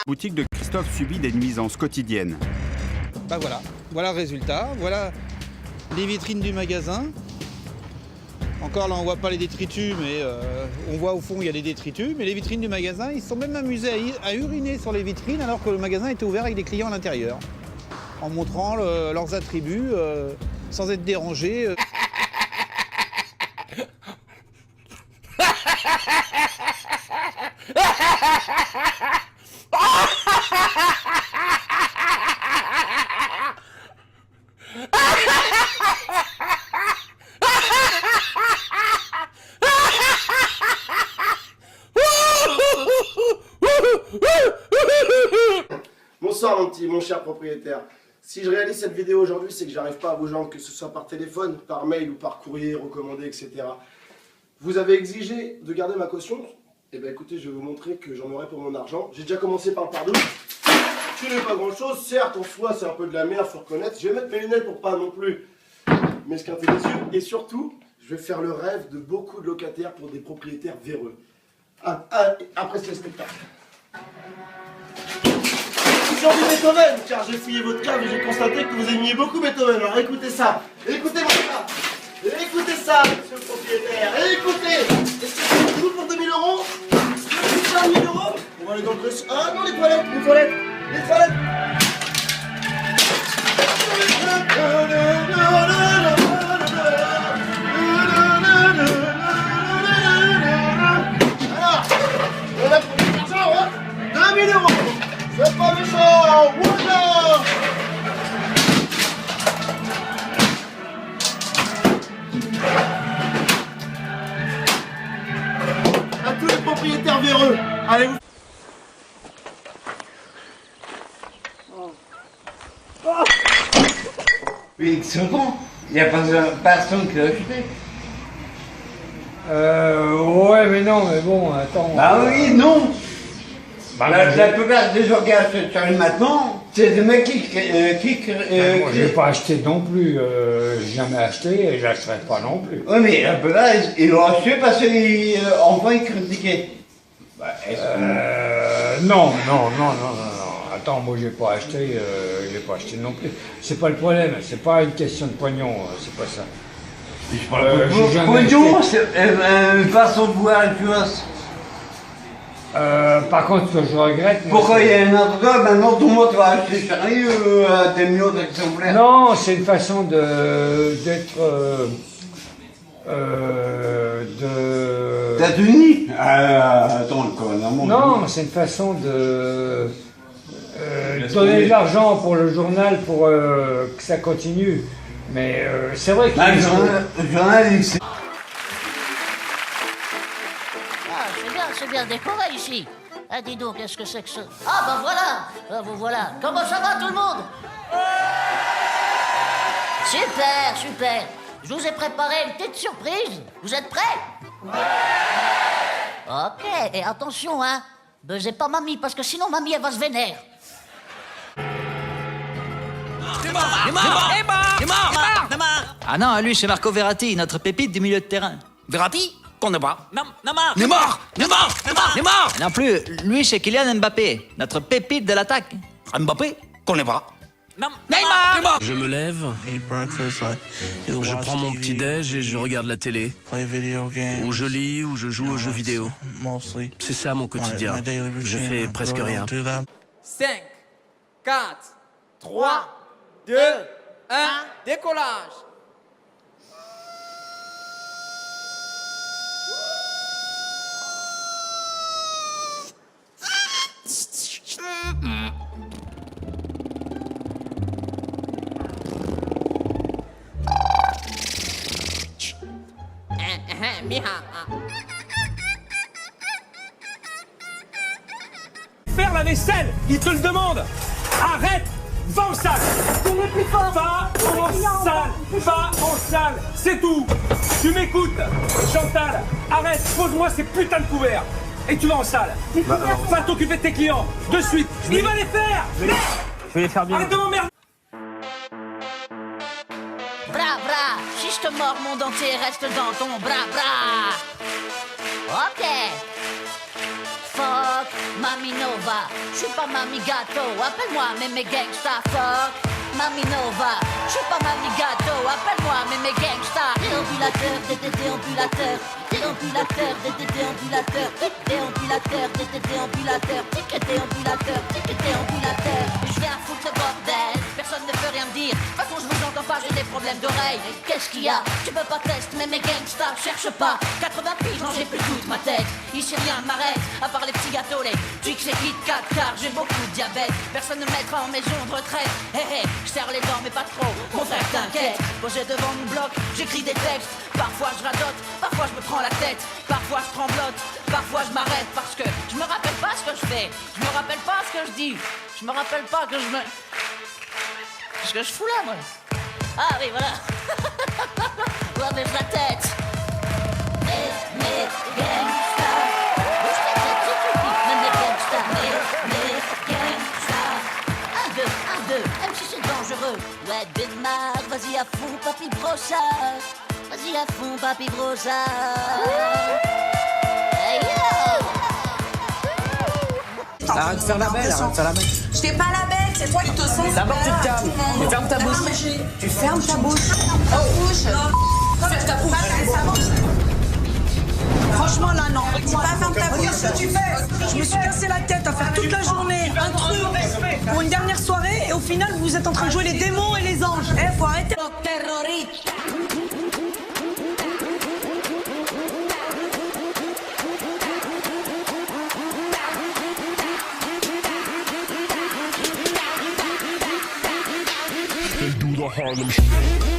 boutique de Christophe subit des nuisances quotidiennes. Bah voilà le résultat, voilà les vitrines du magasin. Encore là on voit pas les détritus, mais on voit au fond il y a des détritus. Mais les vitrines du magasin, ils se sont même amusés à uriner sur les vitrines alors que le magasin était ouvert avec des clients à l'intérieur. En montrant leurs attributs sans être dérangés. Bonsoir mon cher propriétaire. Si je réalise cette vidéo aujourd'hui, c'est que j'arrive pas à vous joindre, que ce soit par téléphone, par mail ou par courrier recommandé, etc. Vous avez exigé de garder ma caution. Eh bien écoutez, je vais vous montrer que j'en aurai pour mon argent. J'ai déjà commencé par le pardon. Tu n'es pas grand chose, certes en soi c'est un peu de la merde, faut reconnaître. Je vais mettre mes lunettes pour pas non plus m'esquinter les yeux. Et surtout, je vais faire le rêve de beaucoup de locataires pour des propriétaires véreux. Après ce spectacle. J'ai envie de Beethoven, car j'ai fouillé votre cave et j'ai constaté que vous aimiez beaucoup Beethoven. Alors écoutez ça, écoutez mon cas, écoutez ça, monsieur le propriétaire, écoutez. Est-ce que c'est tout pour 2000 €? 2000 €? On va aller dans le dress. Ah non, les toilettes, les toilettes, les toilettes. Alors, on a pris l'argent, hein? 2000 €. C'est pas méchant! Voilà! À tous les propriétaires véreux, allez vous... Mais c'est bon, il n'y a pas personne qui l'a acheté. Ouais, mais non, mais bon, attends. Bah oui, non. Bah, La plupart des gens qui achètent ça maintenant, c'est des mecs qui moi, je n'ai pas acheté non plus. J'ai jamais acheté et je l'achèterai pas non plus. Oui, mais la plupart, ils l'ont acheté parce qu'enfin ils critiquaient. Bah, Non. Attends, moi j'ai pas acheté non plus. C'est pas le problème, c'est pas une question de pognon, c'est pas ça. J'ai jamais Pognon, acheté. c'est une façon de voir les choses. Par contre, ce que je regrette. Pourquoi il y a un autre gars, maintenant tout le monde va acheter sérieux des millions d'exemplaires? Non, c'est une façon d'être. T'es unis? Attends, le gouvernement. Non, c'est une façon de donner de l'argent pour le journal pour que ça continue. Mais c'est vrai que. Le journaliste. Ah, c'est bien décoré ici. Ah, dis donc, qu'est-ce que c'est que ça? Ah, ben voilà. Ah, vous voilà. Comment ça va, tout le monde? Super. Je vous ai préparé une petite surprise. Vous êtes prêts? Ok, et attention, hein. Buzzez pas mamie, parce que sinon mamie, elle va se vénère. Ah non, lui, c'est Marco Verratti, notre pépite du milieu de terrain. Verratti? Qu'on n'est pas. Neymar. Neymar! Non plus, lui, c'est Kylian Mbappé, notre pépite de l'attaque. Mbappé? Qu'on n'est pas. Neymar. Je me lève, je prends mon petit déj et je regarde la télé. Ou je lis, ou je joue aux jeux vidéo. C'est ça mon quotidien. Je fais presque rien. 5, 4, 3, 2, 1, décollage. Faire la vaisselle, il te le demande. Arrête, va en salle. Va en salle, c'est tout. Tu m'écoutes, Chantal. Arrête, pose-moi ces putains de couverts. Et tu vas en salle. Va t'occuper de tes clients, de suite. Il va les faire. Je vais les faire bien. Arrête de m'emmerder. Bra, schiste mort monde entier reste dans ton bra. Ok. Fuck, ma Mami Nova, je suis pas Mami Gâteau, appelle-moi Mémé Gangsta fuck. Mami Nova, je suis pas Mami Gâteau, appelle-moi Mémé Gangsta. Déambulateur, déambulateur, déambulateur, déambulateur, déambulateur, déambulateur, déambulateur, déambulateur. Je viens foutre le bordel, personne ne peut rien me dire. De toute façon je vous entends pas, j'ai des problèmes d'oreille. Qu'est-ce qu'il y a? Tu peux pas tester, mais mes gangsters, cherche pas. 80 piges, non j'ai plus toute ma tête. Ici rien ne m'arrête, à part les petits gâteaux, les Twix et Kit Kat, car j'ai beaucoup de diabète. Personne ne me mettra en maison de retraite. Hé hé, je serre les dents mais pas trop. Mon frère t'inquiète, quand j'ai devant mon bloc, j'écris des textes. Parfois je radote, parfois je me prends la tête. Parfois je tremblote, parfois je m'arrête parce que je me rappelle pas ce que je fais. Je me rappelle pas ce que je dis. Je me rappelle pas que je me... Qu'est-ce que je fous là, moi? Ah oui, voilà. Ouais, baisse la tête. Mais gangsta. Bouge ta tête, c'est tout petit. Mais gangsta. Mais gangsta. 1, 2, 1, 2. Même si c'est dangereux. Ouais, démarre. Vas-y à fond, papy brossard. Vas-y à fond, papy brossard. Hey yo! Arrête de faire la belle, arrête de faire la belle. Je t'ai pas la bête, c'est toi qui te sens. D'abord tu te calmes, tu fermes ta bouche. Tu fermes ta bouche. Ferme ta bouche. Franchement là non, Dis pas ferme ta bouche. Qu'est-ce que tu fais? Je me suis cassé la tête à faire toute la journée un truc pour une dernière soirée et au final vous êtes en train de jouer les démons et les anges. Eh, faut arrêter. Do the Harlem Shake.